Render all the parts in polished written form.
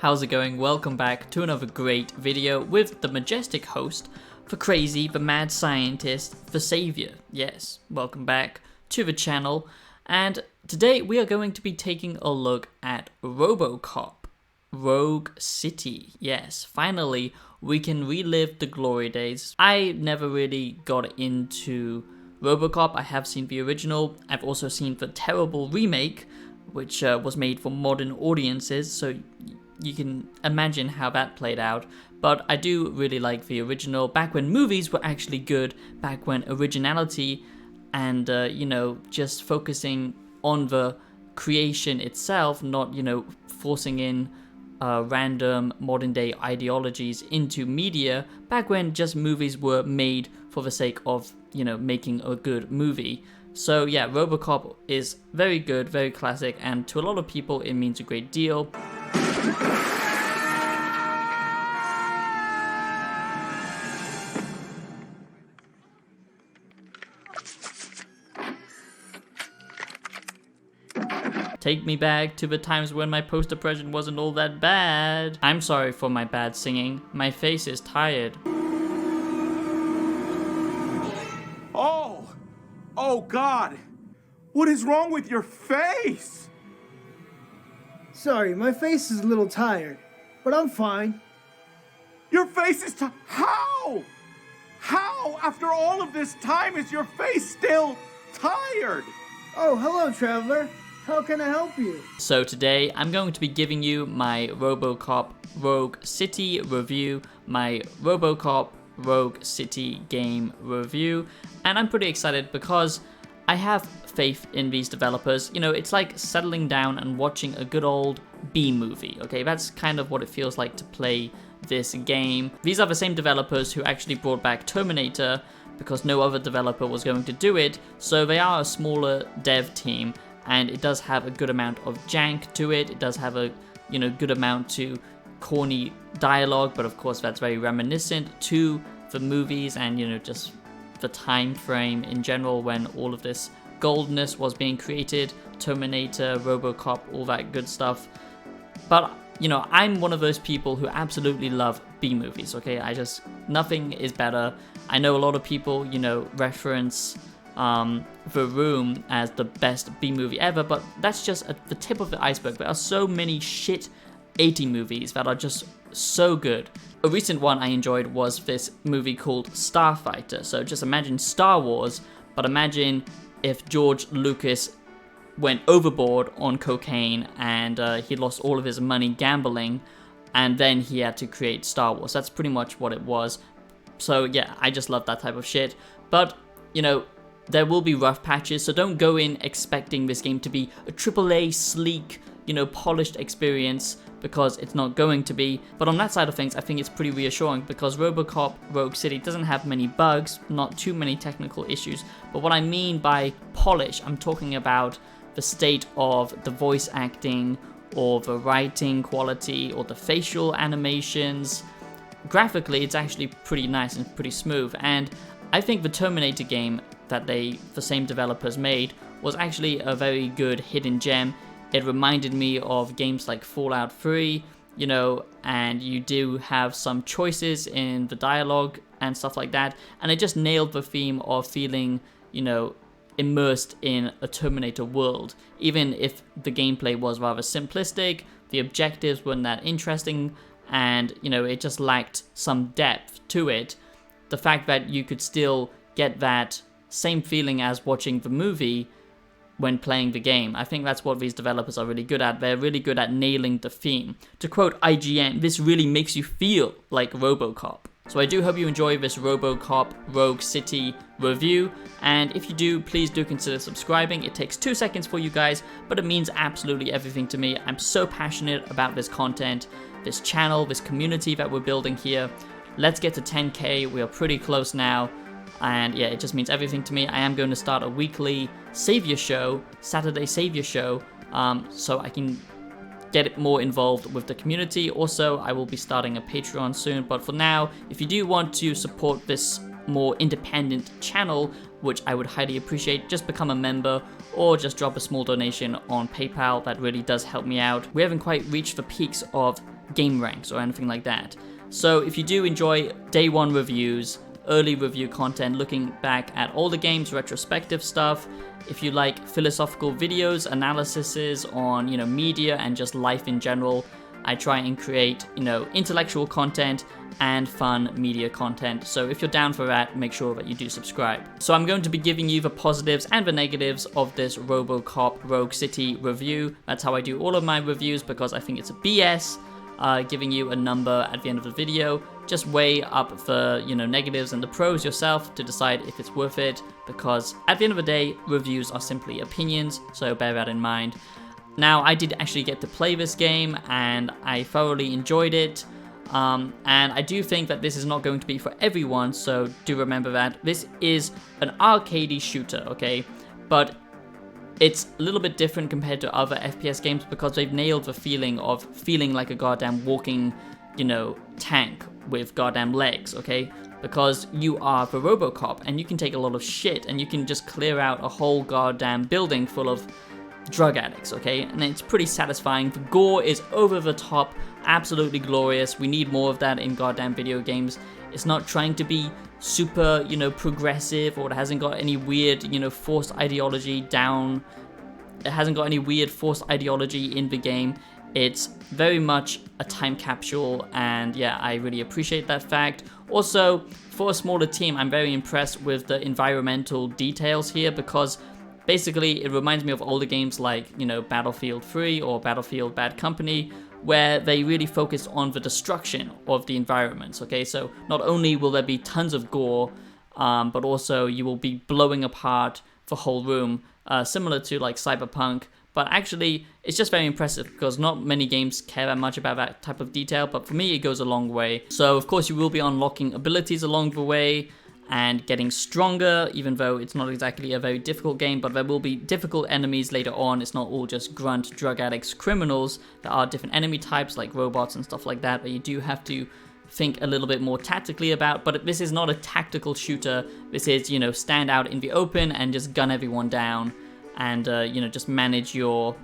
How's it going? Welcome back to another great video with the majestic host for Crazy, the mad scientist, the savior. Yes, welcome back to the channel. And today we are going to be taking a look at RoboCop Rogue City. Yes, finally we can relive the glory days. I never really got into RoboCop. I have seen the original. I've also seen the terrible remake, which was made for modern audiences, so you can imagine how that played out. But I do really like the original, back when movies were actually good, back when originality and, just focusing on the creation itself, not, forcing in random modern day ideologies into media, back when just movies were made for the sake of, making a good movie. So yeah, RoboCop is very good, very classic, and to a lot of people it means a great deal. Take me back to the times when my post depression wasn't all that bad. I'm sorry for my bad singing. My face is tired. Oh God! What is wrong with your face? Sorry, my face is a little tired, but I'm fine. Your face is How? How, after all of this time, is your face still tired? Oh, hello, traveler. How can I help you? So today, I'm going to be giving you my RoboCop Rogue City review, my RoboCop Rogue City Game review, and I'm pretty excited because I have faith in these developers. It's like settling down and watching a good old B-movie, okay? That's kind of what it feels like to play this game. These are the same developers who actually brought back Terminator because no other developer was going to do it, so they are a smaller dev team, and it does have a good amount of jank to it. It does have a, good amount to corny dialogue, but of course that's very reminiscent to the movies and, just the time frame in general when all of this goldness was being created, Terminator, RoboCop, all that good stuff. But, I'm one of those people who absolutely love B-movies, okay? Nothing is better. I know a lot of people, reference The Room as the best B-movie ever, but that's just the tip of the iceberg. There are so many shit 80 movies that are just so good. A recent one I enjoyed was this movie called Starfighter. So just imagine Star Wars, but imagine if George Lucas went overboard on cocaine and he lost all of his money gambling, and then he had to create Star Wars. That's pretty much what it was. So yeah, I just love that type of shit. But, there will be rough patches, so don't go in expecting this game to be a AAA, sleek, polished experience, because it's not going to be. But on that side of things, I think it's pretty reassuring because RoboCop Rogue City doesn't have many bugs, not too many technical issues. But what I mean by polish, I'm talking about the state of the voice acting, or the writing quality, or the facial animations. Graphically, it's actually pretty nice and pretty smooth, and I think the Terminator game that the same developers made was actually a very good hidden gem. It reminded me of games like Fallout 3, and you do have some choices in the dialogue and stuff like that, and it just nailed the theme of feeling, immersed in a Terminator world. Even if the gameplay was rather simplistic, the objectives weren't that interesting, and, it just lacked some depth to it. The fact that you could still get that same feeling as watching the movie when playing the game, I think that's what these developers are really good at. They're really good at nailing the theme. To quote IGN, this really makes you feel like RoboCop. So I do hope you enjoy this RoboCop Rogue City review, and if you do, please do consider subscribing. It takes 2 seconds for you guys, but it means absolutely everything to me. I'm so passionate about this content, this channel, this community that we're building here. Let's get to 10K, we are pretty close now. And yeah, it just means everything to me. I am going to start a weekly Savior show, Saturday Savior show, so I can get more involved with the community. Also, I will be starting a Patreon soon, but for now, if you do want to support this more independent channel, which I would highly appreciate, just become a member or just drop a small donation on PayPal. That really does help me out. We haven't quite reached the peaks of game ranks or anything like that. So if you do enjoy day one reviews, early review content, looking back at all the games, retrospective stuff, if you like philosophical videos, analyses on, media and just life in general, I try and create, intellectual content and fun media content. So if you're down for that, make sure that you do subscribe. So I'm going to be giving you the positives and the negatives of this RoboCop Rogue City review. That's how I do all of my reviews, because I think it's a BS. Giving you a number at the end of the video. Just weigh up the negatives and the pros yourself to decide if it's worth it, because at the end of the day, reviews are simply opinions, so bear that in mind. Now, I did actually get to play this game and I thoroughly enjoyed it, and I do think that this is not going to be for everyone, so do remember that. This is an arcadey shooter, okay, but it's a little bit different compared to other FPS games because they've nailed the feeling of feeling like a goddamn walking, tank with goddamn legs, okay? Because you are the RoboCop and you can take a lot of shit and you can just clear out a whole goddamn building full of drug addicts, okay? And it's pretty satisfying. The gore is over the top, absolutely glorious. We need more of that in goddamn video games. It's not trying to be super, progressive, or it hasn't got any weird, forced ideology down. It hasn't got any weird forced ideology in the game. It's very much a time capsule, and yeah, I really appreciate that fact. Also, for a smaller team, I'm very impressed with the environmental details here, because basically it reminds me of older games like, Battlefield 3 or Battlefield Bad Company, where they really focus on the destruction of the environments, okay? So not only will there be tons of gore, but also you will be blowing apart the whole room, similar to like Cyberpunk. But actually, it's just very impressive because not many games care that much about that type of detail, but for me, it goes a long way. So of course, you will be unlocking abilities along the way and getting stronger, even though it's not exactly a very difficult game, but there will be difficult enemies later on. It's not all just grunt, drug addicts, criminals. There are different enemy types like robots and stuff like that you do have to think a little bit more tactically about, but this is not a tactical shooter. This is, stand out in the open and just gun everyone down and, just manage your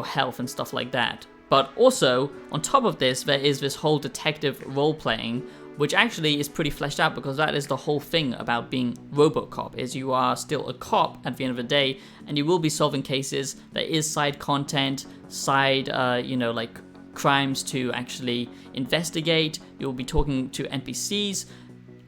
health and stuff like that. But also, on top of this, there is this whole detective role-playing, which actually is pretty fleshed out, because that is the whole thing about being RoboCop, is you are still a cop at the end of the day, and you will be solving cases. There is side content, side, like crimes to actually investigate. You'll be talking to NPCs,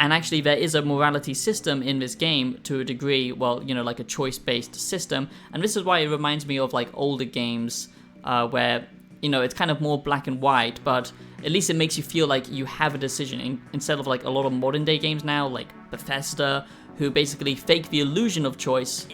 and actually there is a morality system in this game to a degree, well, like a choice-based system, and this is why it reminds me of like older games where, it's kind of more black and white, but at least it makes you feel like you have a decision instead of like a lot of modern day games now, like Bethesda, who basically fake the illusion of choice.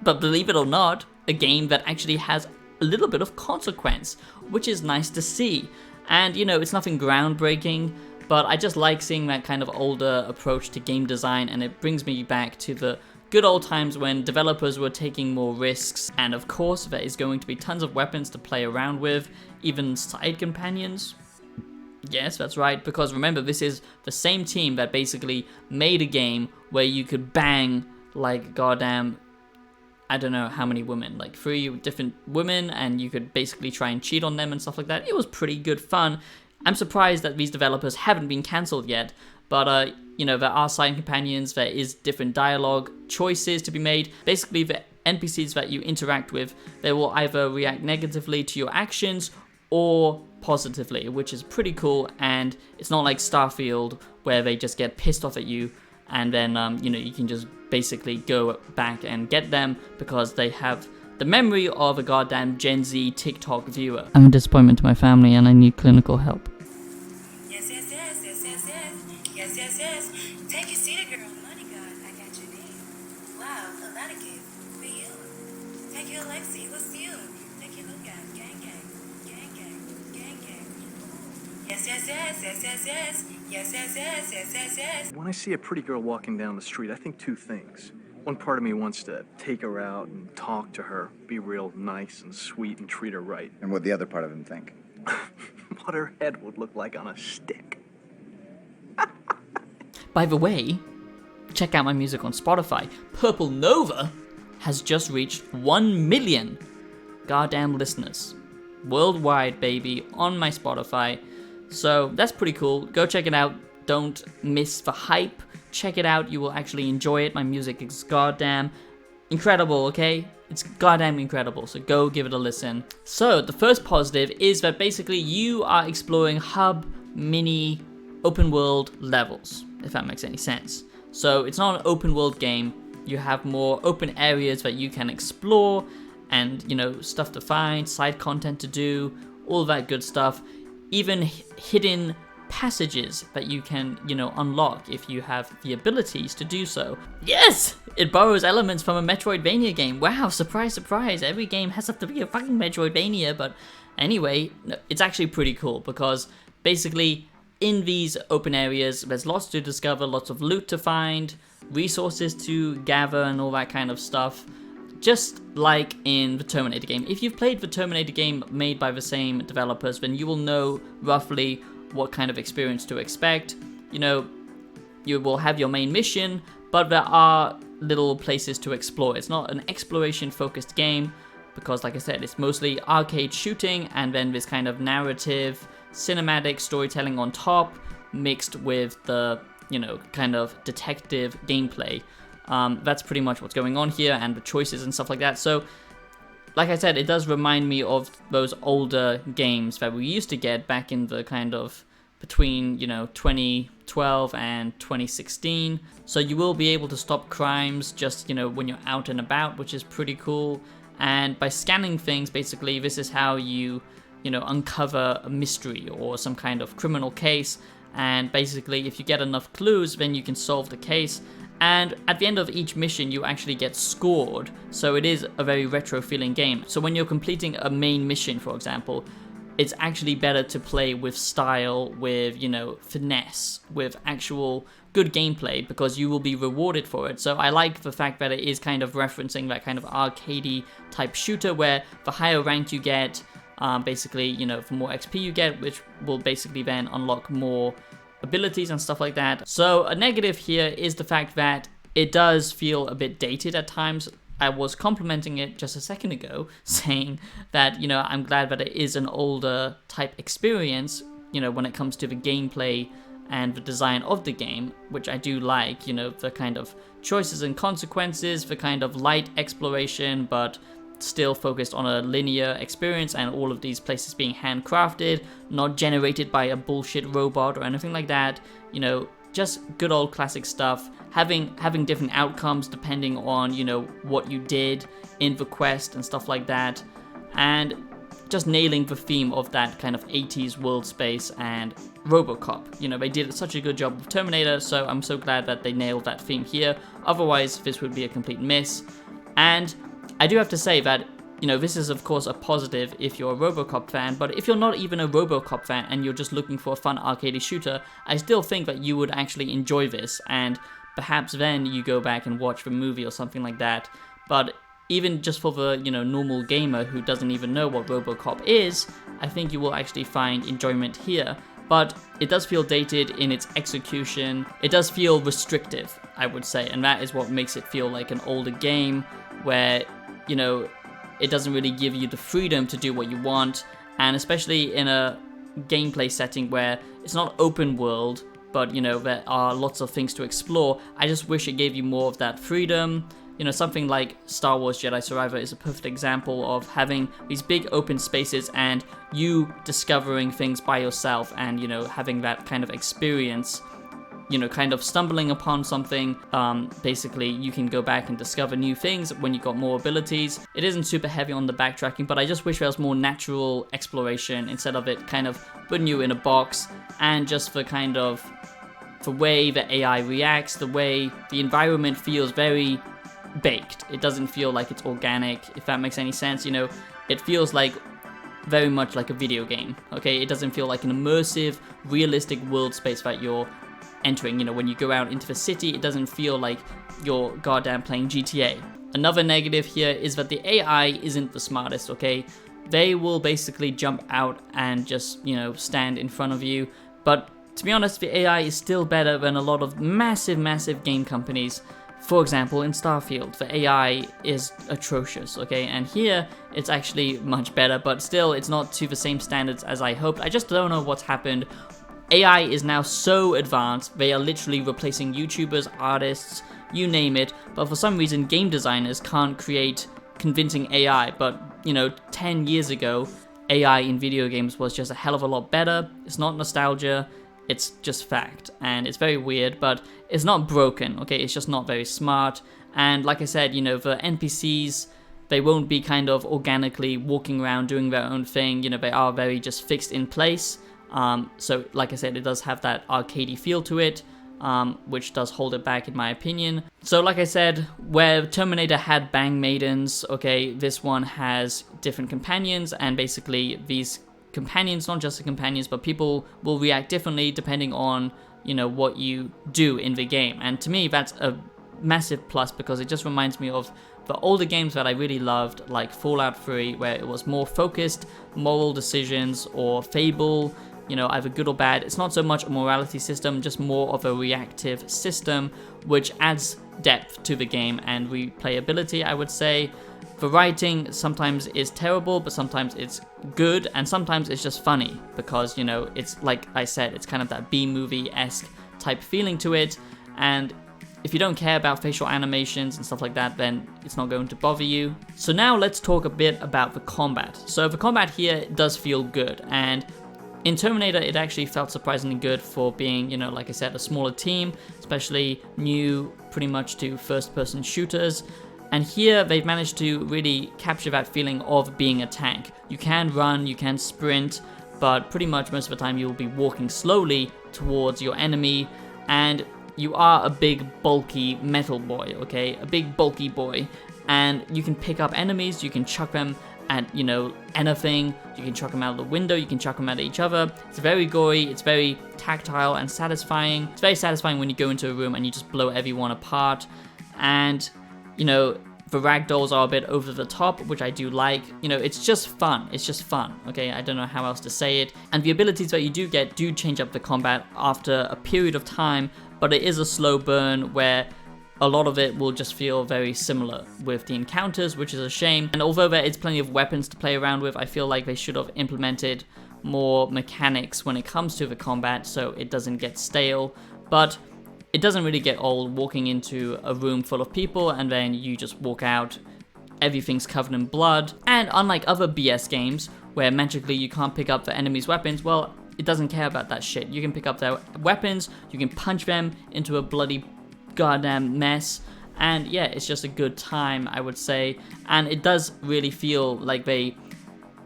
But believe it or not, a game that actually has a little bit of consequence, which is nice to see. And it's nothing groundbreaking, but I just like seeing that kind of older approach to game design, and it brings me back to the good old times when developers were taking more risks. And of course, there is going to be tons of weapons to play around with, even side companions. Yes, that's right, because remember, this is the same team that basically made a game where you could bang like goddamn, I don't know how many women, like 3 different women, and you could basically try and cheat on them and stuff like that. It was pretty good fun. I'm surprised that these developers haven't been cancelled yet, but there are side companions, there is different dialogue choices to be made. Basically, the NPCs that you interact with, they will either react negatively to your actions or positively, which is pretty cool. And it's not like Starfield where they just get pissed off at you and then you can just basically go back and get them because they have the memory of a goddamn Gen Z TikTok viewer. I'm a disappointment to my family and I need clinical help. Yes. Take your seat, girl. Money God, I got your name. Wow, a lot of gift for you. Take your Lexi, what's you? Take your look out. Gang. Yes. When I see a pretty girl walking down the street, I think 2 things. One part of me wants to take her out and talk to her, be real nice and sweet and treat her right. And what the other part of him think? What her head would look like on a stick. By the way, check out my music on Spotify. Purple Nova has just reached 1 million goddamn listeners worldwide, baby, on my Spotify. So that's pretty cool. Go check it out. Don't miss the hype. Check it out. You will actually enjoy it. My music is goddamn incredible, okay? It's goddamn incredible, so go give it a listen. So the first positive is that basically you are exploring hub, mini, open world levels, if that makes any sense. So it's not an open world game. You have more open areas that you can explore and, you know, stuff to find, side content to do, all that good stuff. Even hidden passages that you can, you know, unlock if you have the abilities to do so. Yes! It borrows elements from a Metroidvania game. Wow, surprise, surprise. Every game has to be a fucking Metroidvania, but anyway, it's actually pretty cool because basically in these open areas, there's lots to discover, lots of loot to find, resources to gather and all that kind of stuff. Just like in the Terminator game. If you've played the Terminator game made by the same developers, then you will know roughly what kind of experience to expect. You know, you will have your main mission, but there are little places to explore. It's not an exploration focused game because, like I said, it's mostly arcade shooting and then this kind of narrative, cinematic storytelling on top, mixed with the, you know, kind of detective gameplay. That's pretty much what's going on here, and the choices and stuff like that. So, like I said, it does remind me of those older games that we used to get back in the kind of between, you know, 2012 and 2016. So you will be able to stop crimes just, you know, when you're out and about, which is pretty cool. And by scanning things, basically, this is how you know, uncover a mystery or some kind of criminal case. And basically, if you get enough clues, then you can solve the case. And at the end of each mission, you actually get scored. So it is a very retro feeling game. So when you're completing a main mission, for example, it's actually better to play with style, with, you know, finesse, with actual good gameplay, because you will be rewarded for it. So I like the fact that it is kind of referencing that kind of arcadey type shooter where the higher rank you get, basically, you know, the more XP you get, which will basically then unlock more abilities and stuff like that. So a negative here is the fact that it does feel a bit dated at times. I was complimenting it just a second ago, saying that, you know, I'm glad that it is an older type experience, you know, when it comes to the gameplay and the design of the game, which I do like, you know, the kind of choices and consequences, the kind of light exploration, but still focused on a linear experience, and all of these places being handcrafted, not generated by a bullshit robot or anything like that. You know, just good old classic stuff. Having different outcomes depending on, you know, what you did in the quest and stuff like that, and just nailing the theme of that kind of 80s world space and RoboCop. You know, they did such a good job with Terminator, so I'm so glad that they nailed that theme here. Otherwise, this would be a complete miss. And I do have to say that, you know, this is of course a positive if you're a RoboCop fan, but if you're not even a RoboCop fan and you're just looking for a fun arcade shooter, I still think that you would actually enjoy this, and perhaps then you go back and watch the movie or something like that. But even just for the, you know, normal gamer who doesn't even know what RoboCop is, I think you will actually find enjoyment here. But it does feel dated in its execution. It does feel restrictive, I would say, and that is what makes it feel like an older game where, you know, it doesn't really give you the freedom to do what you want, and especially in a gameplay setting where it's not open world, but, you know, there are lots of things to explore. I just wish it gave you more of that freedom. You know, something like Star Wars Jedi Survivor is a perfect example of having these big open spaces and you discovering things by yourself and, you know, having that kind of experience, you know, kind of stumbling upon something. Basically, you can go back and discover new things when you got more abilities. It isn't super heavy on the backtracking, but I just wish there was more natural exploration instead of it kind of putting you in a box, and just the kind of the way the AI reacts, the way the environment feels very baked. It doesn't feel like it's organic, if that makes any sense. You know, it feels like very much like a video game, okay? It doesn't feel like an immersive, realistic world space that you're entering. You know, when you go out into the city, it doesn't feel like you're goddamn playing GTA. Another negative here is that the AI isn't the smartest, okay? They will basically jump out and just, you know, stand in front of you. But to be honest, the AI is still better than a lot of massive game companies For example, in Starfield, the AI is atrocious, okay? And here, it's actually much better, but still, it's not to the same standards as I hoped. I just don't know what's happened. AI is now so advanced, they are literally replacing YouTubers, artists, you name it, but for some reason, game designers can't create convincing AI, but, 10 years ago, AI in video games was just a hell of a lot better. It's not nostalgia, it's just fact, and it's very weird, but it's not broken, okay? It's just not very smart, and like I said, the NPCs, they won't be kind of organically walking around doing their own thing, they are very just fixed in place, so like I said, it does have that arcadey feel to it, which does hold it back in my opinion. So like I said, where Terminator had bang maidens, okay, this one has different companions, and basically these companions, not just the companions, but people will react differently depending on, what you do in the game. And to me, that's a massive plus because it just reminds me of the older games that I really loved, like Fallout 3, where it was more focused, moral decisions, or Fable, either good or bad. It's not so much a morality system, just more of a reactive system, which adds depth to the game and replayability, I would say. The writing sometimes is terrible, but sometimes it's good, and sometimes it's just funny, because, it's like I said, it's kind of that B-movie-esque type feeling to it, and if you don't care about facial animations and stuff like that, then it's not going to bother you. So now let's talk a bit about the combat. So the combat here does feel good, and in Terminator, it actually felt surprisingly good for being, like I said, a smaller team, especially new pretty much to first-person shooters. And here, they've managed to really capture that feeling of being a tank. You can run, you can sprint, but pretty much most of the time you'll be walking slowly towards your enemy, and you are a big, bulky metal boy, okay? A big, bulky boy, and you can pick up enemies, you can chuck them at, anything, you can chuck them out of the window, you can chuck them at each other. It's very gory, it's very tactile and satisfying. It's very satisfying when you go into a room and you just blow everyone apart, and, the ragdolls are a bit over the top, which I do like. It's just fun. It's just fun, okay? I don't know how else to say it. And the abilities that you do get do change up the combat after a period of time, but it is a slow burn where a lot of it will just feel very similar with the encounters, which is a shame. And although there is plenty of weapons to play around with, I feel like they should have implemented more mechanics when it comes to the combat so it doesn't get stale. But it doesn't really get old walking into a room full of people and then you just walk out, everything's covered in blood. And unlike other BS games where magically you can't pick up the enemy's weapons, well, it doesn't care about that shit. You can pick up their weapons, you can punch them into a bloody goddamn mess, and yeah, it's just a good time, I would say. And it does really feel like they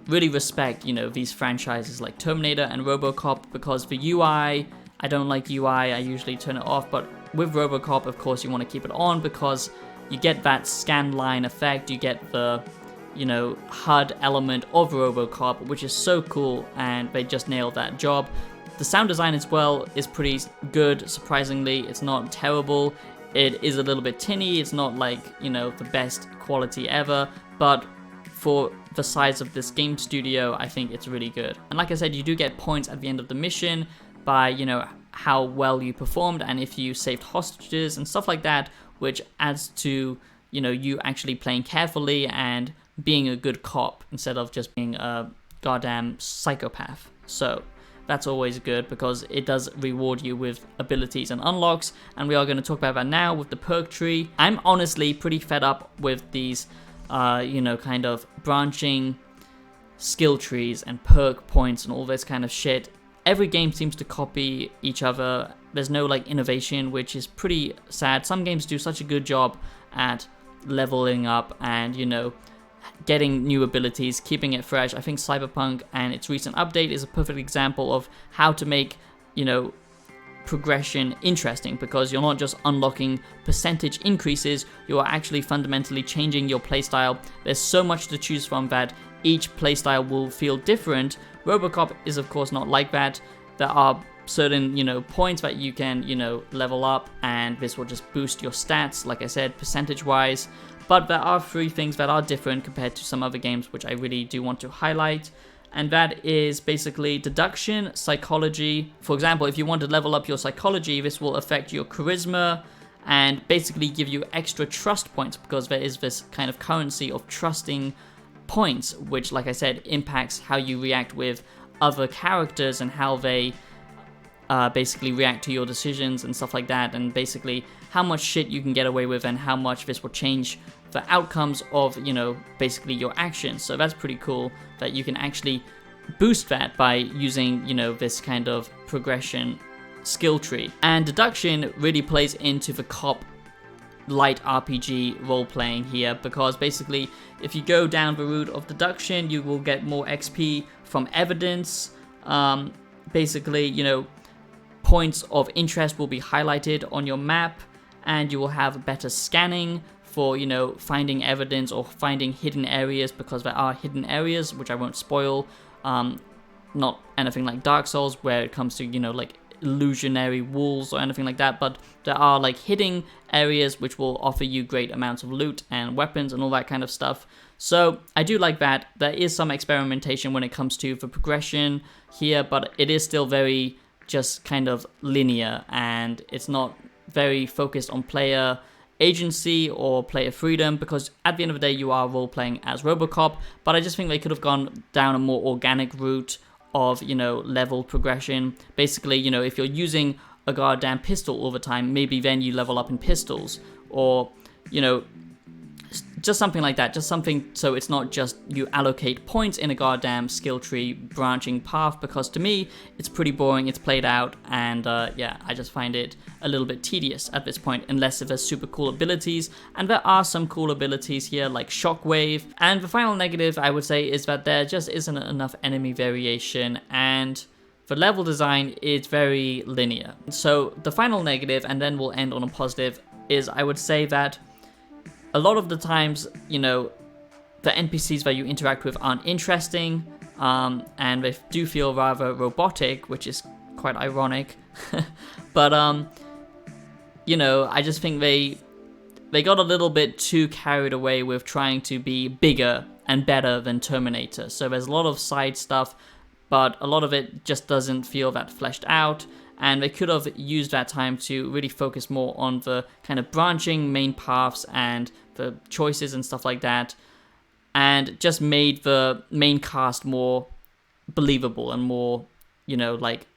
really respect, these franchises like Terminator and RoboCop, because the UI, I don't like UI, I usually turn it off, but with RoboCop, of course, you want to keep it on because you get that scan line effect, you get the, HUD element of RoboCop, which is so cool, and they just nailed that job. The sound design as well is pretty good, surprisingly. It's not terrible. It is a little bit tinny. It's not like, the best quality ever, but for the size of this game studio, I think it's really good. And like I said, you do get points at the end of the mission by, how well you performed and if you saved hostages and stuff like that, which adds to, you actually playing carefully and being a good cop instead of just being a goddamn psychopath. So that's always good because it does reward you with abilities and unlocks, and we are going to talk about that now with the perk tree. I'm honestly pretty fed up with these, kind of branching skill trees and perk points and all this kind of shit. Every game seems to copy each other. There's no innovation, which is pretty sad. Some games do such a good job at leveling up and, getting new abilities, keeping it fresh. I think Cyberpunk and its recent update is a perfect example of how to make, progression interesting, because you're not just unlocking percentage increases, you are actually fundamentally changing your playstyle. There's so much to choose from that each playstyle will feel different. RoboCop is of course not like that. There are certain, points that you can, level up, and this will just boost your stats, like I said, percentage-wise. But there are 3 things that are different compared to some other games, which I really do want to highlight. And that is basically deduction, psychology. For example, if you want to level up your psychology, this will affect your charisma and basically give you extra trust points, because there is this kind of currency of trusting points, which, like I said, impacts how you react with other characters and how they basically react to your decisions and stuff like that, and basically how much shit you can get away with and how much this will change the outcomes of, you know, basically your actions. So that's pretty cool that you can actually boost that by using, you know, this kind of progression skill tree. And deduction really plays into the cop light RPG role playing here, because basically if you go down the route of deduction, you will get more XP from evidence. Basically, you know, points of interest will be highlighted on your map, and you will have better scanning for, you know, finding evidence or finding hidden areas, because there are hidden areas, which I won't spoil. Not anything like Dark Souls where it comes to, you know, like illusionary walls or anything like that, but there are like hidden areas which will offer you great amounts of loot and weapons and all that kind of stuff. So I do like that. There is some experimentation when it comes to the progression here, but it is still very just kind of linear, and it's not very focused on player agency or player freedom, because at the end of the day you are role playing as RoboCop. But I just think they could have gone down a more organic route of, you know, level progression. Basically, you know, if you're using a goddamn pistol all the time, maybe then you level up in pistols, or, you know, just something like that. Just something so it's not just you allocate points in a goddamn skill tree branching path, because to me it's pretty boring, it's played out, and yeah, I just find it a little bit tedious at this point, unless there's super cool abilities, and there are some cool abilities here like Shockwave. And the final negative I would say is that there just isn't enough enemy variation, and the level design is very linear. So the final negative, and then we'll end on a positive, is I would say that a lot of the times, you know, the NPCs that you interact with aren't interesting, and they do feel rather robotic, which is quite ironic. But, you know, I just think they got a little bit too carried away with trying to be bigger and better than Terminator. So there's a lot of side stuff, but a lot of it just doesn't feel that fleshed out. And they could have used that time to really focus more on the kind of branching main paths and the choices and stuff like that, and just made the main cast more believable and more, you know, like,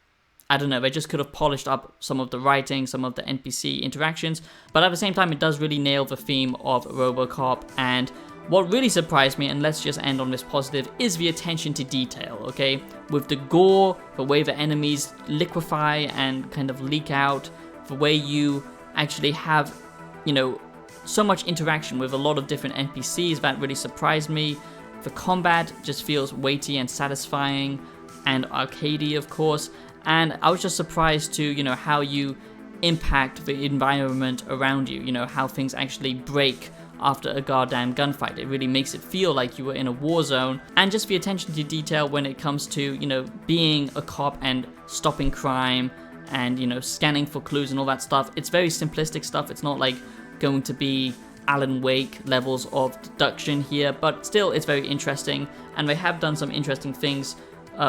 I don't know, they just could have polished up some of the writing, some of the NPC interactions, but at the same time it does really nail the theme of RoboCop. And what really surprised me, and let's just end on this positive, is the attention to detail, okay? With the gore, the way the enemies liquefy and kind of leak out, the way you actually have, you know, so much interaction with a lot of different NPCs, that really surprised me. The combat just feels weighty and satisfying and arcadey, of course, and I was just surprised to, you know, how you impact the environment around you, you know, how things actually break after a goddamn gunfight. It really makes it feel like you were in a war zone. And just the attention to detail when it comes to, you know, being a cop and stopping crime and, you know, scanning for clues and all that stuff. It's very simplistic stuff. It's not like going to be Alan Wake levels of deduction here, but still it's very interesting, and they have done some interesting things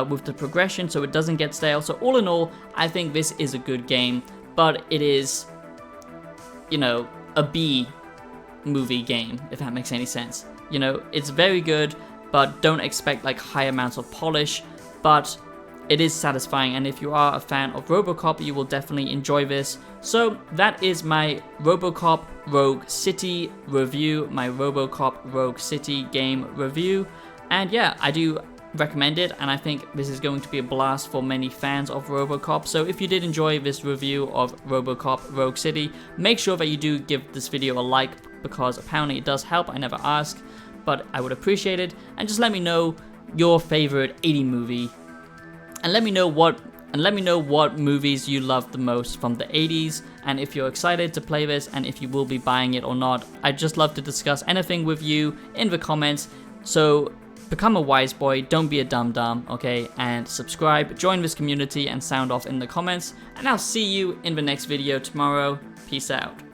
with the progression, so it doesn't get stale. So all in all, I think this is a good game, but it is, you know, a B movie game, if that makes any sense. You know, it's very good, but don't expect like high amounts of polish, but it is satisfying, and if you are a fan of RoboCop, you will definitely enjoy this. So that is my RoboCop Rogue City review, my RoboCop Rogue City game review, and yeah, I do recommend it, and I think this is going to be a blast for many fans of RoboCop. So if you did enjoy this review of RoboCop Rogue City, make sure that you do give this video a like, because apparently it does help. I never ask, but I would appreciate it. And just let me know your favorite 80 movie, and let me know what movies you love the most from the 80s, and if you're excited to play this, and if you will be buying it or not. I'd just love to discuss anything with you in the comments. So become a wise boy, don't be a dum-dum, okay? And subscribe, join this community, and sound off in the comments. And I'll see you in the next video tomorrow. Peace out.